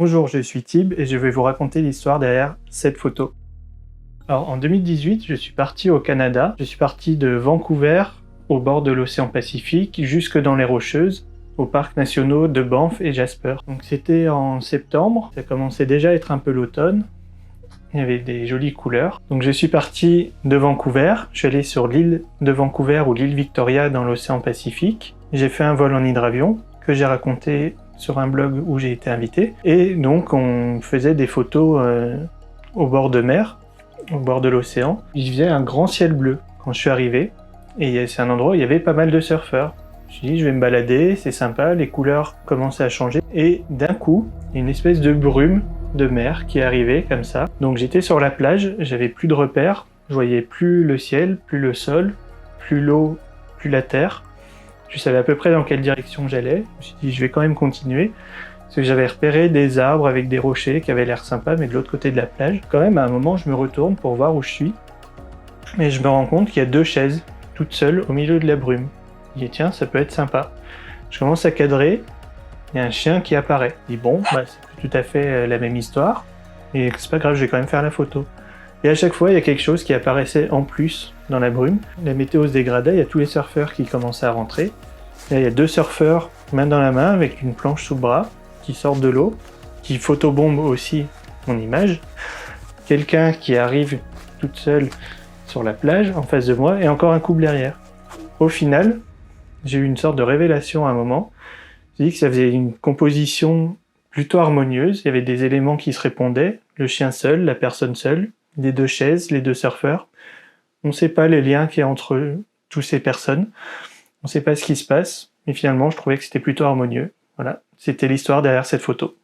Bonjour, je suis Thib et je vais vous raconter l'histoire derrière cette photo. Alors en 2018, je suis parti au Canada. Je suis parti de Vancouver, au bord de l'océan Pacifique, jusque dans les Rocheuses, aux parcs nationaux de Banff et Jasper. Donc c'était en septembre, ça commençait déjà à être un peu l'automne. Il y avait des jolies couleurs. Donc je suis parti de Vancouver, je suis allé sur l'île de Vancouver ou l'île Victoria dans l'océan Pacifique. J'ai fait un vol en hydravion que j'ai raconté sur un blog où j'ai été invité. Et donc on faisait des photos au bord de mer, au bord de l'océan. Il faisait un grand ciel bleu quand je suis arrivé. Et c'est un endroit où il y avait pas mal de surfeurs. Je me suis dit, je vais me balader, c'est sympa, les couleurs commençaient à changer. Et d'un coup, il y a une espèce de brume de mer qui est arrivée comme ça. Donc j'étais sur la plage, j'avais plus de repères, je voyais plus le ciel, plus le sol, plus l'eau, plus la terre. Je savais à peu près dans quelle direction j'allais. Je me suis dit, je vais quand même continuer. Parce que j'avais repéré des arbres avec des rochers qui avaient l'air sympas, mais de l'autre côté de la plage. Quand même, à un moment, je me retourne pour voir où je suis. Et je me rends compte qu'il y a 2 chaises, toutes seules, au milieu de la brume. Je dis, tiens, ça peut être sympa. Je commence à cadrer. Il y a un chien qui apparaît. Je dis, bon, c'est plus tout à fait la même histoire. Et c'est pas grave, je vais quand même faire la photo. Et à chaque fois, il y a quelque chose qui apparaissait en plus dans la brume. La météo se dégradait, il y a tous les surfeurs qui commençaient à rentrer. Et là, il y a 2 surfeurs, main dans la main, avec une planche sous le bras, qui sortent de l'eau, qui photobombent aussi mon image. Quelqu'un qui arrive toute seule sur la plage, en face de moi, et encore un couple derrière. Au final, j'ai eu une sorte de révélation à un moment. J'ai dit que ça faisait une composition plutôt harmonieuse, il y avait des éléments qui se répondaient, le chien seul, la personne seule, les 2 chaises, les 2 surfeurs. On ne sait pas les liens qu'il y a entre toutes ces personnes, on ne sait pas ce qui se passe, mais finalement je trouvais que c'était plutôt harmonieux. Voilà, c'était l'histoire derrière cette photo.